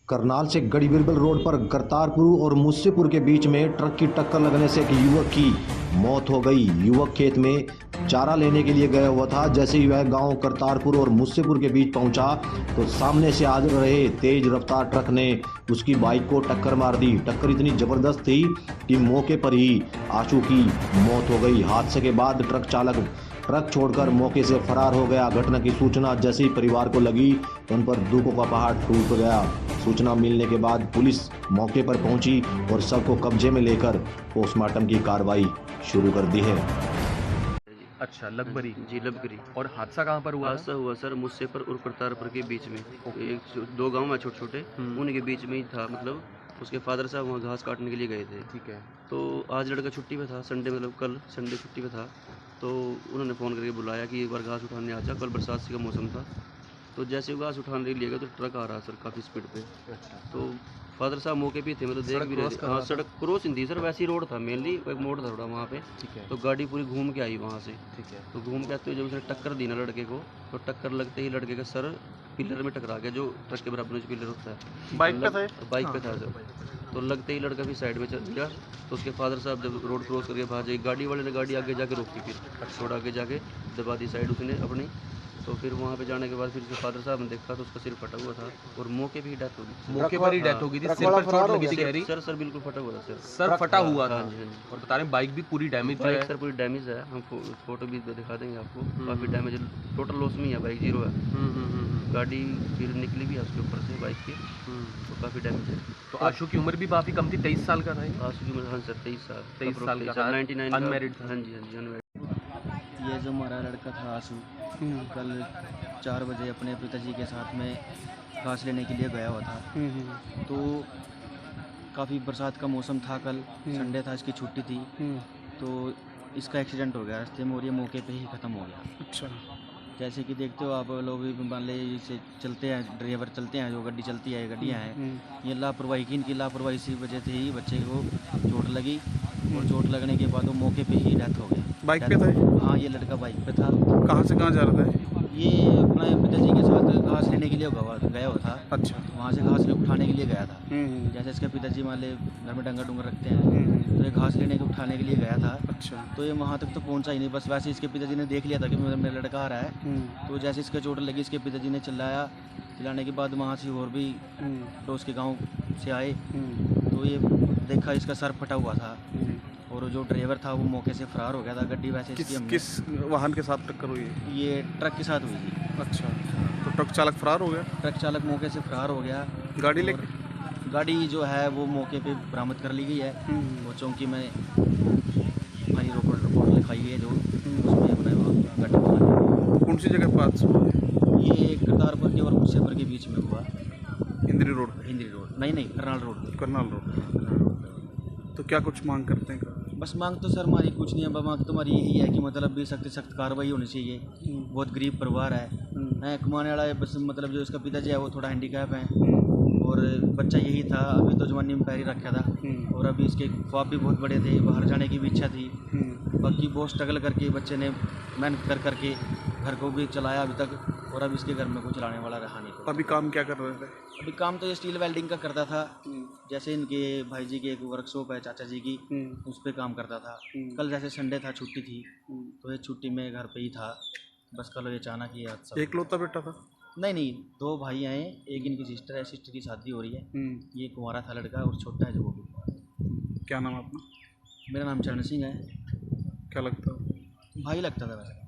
करनाल से गढ़ीबिरबल रोड पर करतारपुर और मुस्सेपुर के बीच में ट्रक की टक्कर लगने से एक युवक की मौत हो गई। युवक खेत में चारा लेने के लिए गया हुआ था। जैसे ही वह गांव करतारपुर और मुस्सेपुर के बीच पहुंचा तो सामने से आ रहे तेज रफ्तार ट्रक ने उसकी बाइक को टक्कर मार दी। टक्कर इतनी जबरदस्त थी कि मौके पर ही आशु की मौत हो गई। हादसे के बाद ट्रक चालक ट्रक छोड़कर मौके से फरार हो गया। घटना की सूचना जैसे ही परिवार को लगी तो उन पर दुखों का पहाड़ टूट गया। सूचना मिलने के बाद पुलिस मौके पर पहुंची और शव को कब्जे में लेकर पोस्टमार्टम की कार्रवाई शुरू कर दी है। अच्छा, लबगरी। जी लबगरी। और हादसा कहाँ पर हुआ? हादसा हुआ सर मुस्सेपुर और करतारपुर के बीच में। दो गांव हैं छोटे छोटे, उनके बीच में ही था। मतलब उसके फादर साहब वहाँ घास काटने के लिए गए थे। ठीक है। तो आज लड़का छुट्टी पे था, संडे मतलब कल संडे छुट्टी पे था। तो उन्होंने फ़ोन करके बुलाया कि एक बार घास उठाने आ जा। कल बरसात सी का मौसम था। तो जैसे वो घास उठाने के लिए गया तो ट्रक आ रहा सर काफ़ी स्पीड पे। अच्छा। तो फादर साहब मौके पे थे, मतलब देख भी रहे थे। हाँ, सड़क क्रॉस नहीं थी सर, वैसी रोड था मेनली, एक मोड़ था थोड़ा वहाँ पे। ठीक है। तो गाड़ी पूरी घूम के आई वहाँ से। ठीक है। तो घूम के आते हुए जब उसने टक्कर दी ना लड़के को, तो टक्कर लगते ही लड़के का सर पिलर में टकरा गया, जो ट्रक के बराबर में जो पिलर होता है। बाइक पे था? बाइक पे था सर। तो लगते ही लड़का भी साइड में चल गया। तो उसके फादर साहब जब रोड क्रॉस करके भागे, गाड़ी वाले ने गाड़ी आगे जाके रोकी, फिर थोड़ा आगे जाके दबा दी साइड उसने अपनी। तो फिर वहाँ पे जाने के बाद फिर उसके फादर साहब ने देखा तो उसका सिर फटा हुआ था और मौके पे ही डेथ हो गई। मौके पर ही डेथ हो गई थी। सिर पर चोट लगी थी गहरी? सर बिल्कुल फटा हुआ था सर। सर फटा हुआ था। हाँ जी, हाँ जी। और बता रहे हैं बाइक भी पूरी डैमेज है। बाइक सर पूरी डैमेज है। हम फोटो भी दिखा देंगे आपको। काफ़ी डैमेज, टोटल लॉस में ही है, बाइक जीरो है। गाड़ी फिर निकली भी है उसके ऊपर से बाइक के। तो काफ़ी डैमेज है। तो आशु की उम्र भी काफ़ी कम थी, 23 साल का था। आशु की उम्र हाँ सर 23 साल। 23 साल का था। 99 अनमैरिड था। हाँ जी, हाँ जी, अनमैरिड। ये जो हमारा लड़का था आशु, कल 4 बजे अपने पिताजी के साथ में घास लेने के लिए गया हुआ था। तो काफ़ी बरसात का मौसम था, कल संडे था, इसकी छुट्टी थी। तो इसका एक्सीडेंट हो गया रास्ते में और ये मौके पे ही ख़त्म हो गया। अच्छा। जैसे कि देखते हो आप लोग भी, मान लीजिए इसे चलते हैं, ड्राइवर चलते हैं, जो गाड़ी चलती है, गड्डियाँ हैं, ये लापरवाही की, इनकी लापरवाही इसी वजह से ही बच्चे को चोट लगी और चोट लगने के बाद वो मौके पे ही डेथ हो गया। बाइक पे था? हाँ, ये लड़का बाइक पे था। कहाँ से कहाँ जा रहा था? ये अपने पिताजी के साथ घास लेने के लिए गया हुआ था। अच्छा। वहाँ से घास उठाने के लिए गया था। जैसे इसके पिताजी मान ले घर में डंगर डूंगर रखते हैं, तो ये घास लेने को उठाने के लिए गया था। अच्छा। तो ये वहाँ तक तो पहुँचा ही नहीं, बस वैसे इसके पिताजी ने देख लिया था कि मेरा लड़का आ रहा है। तो जैसे इसके चोट लगी, इसके पिताजी ने चिल्लाने के बाद वहाँ से और भी पड़ोस के गाँव से आए। तो ये देखा इसका सर फटा हुआ था और जो ड्राइवर था वो मौके से फरार हो गया था। गड्डी वैसे किस वाहन के साथ टक्कर हुई है? ये ट्रक के साथ हुई थी। अच्छा, तो ट्रक चालक फरार हो गया? ट्रक चालक मौके से फरार हो गया। गाड़ी लेके? गाड़ी जो है वो मौके पे बरामद कर ली गई है। वो चौकी में हमारी रिपोर्ट लिखाई गई है, जो उसमें अपना गाड़ी बना। कौन सी जगह पास हुआ है? ये करतारपुर के और मुस्सेपुर के बीच में हुआ। इंद्री रोड? इंद्री रोड नहीं, करनाल रोड। करनाल रोड। तो क्या कुछ मांग करते हैं? बस मांग तो सर हमारी कुछ नहीं है, मांग तो हमारी यही है कि मतलब भी सख्त सख्त कार्रवाई होनी चाहिए। बहुत गरीब परिवार है, कमाने वाला है, बस मतलब जो इसका पिताजी है वो थोड़ा हैंडीकैप है और बच्चा यही था, अभी तो जवानी में पैर ही रखा था और अभी इसके ख्वाब भी बहुत बड़े थे, बाहर जाने की भी इच्छा थी। बाकी बहुत स्ट्रगल करके बच्चे ने मेहनत कर करके घर को भी चलाया अभी तक और अब इसके घर में कोई चलाने वाला रहा नहीं। अभी काम क्या कर रहे थे? अभी काम तो ये स्टील वेल्डिंग का करता था। जैसे इनके भाई जी की एक वर्कशॉप है चाचा जी की, उस पर काम करता था। कल जैसे संडे था, छुट्टी थी, तो ये छुट्टी में घर पे ही था। बस कल ये अचानक ही हादसा। एकलौता बेटा था? नहीं, 2 भाई हैं, एक इनकी सिस्टर है, सिस्टर की शादी हो रही है। ये कुंवारा था लड़का और छोटा है जो वो भी। क्या नाम है अपना? मेरा नाम चरण सिंह है। क्या लगता है? भाई लगता था वैसे।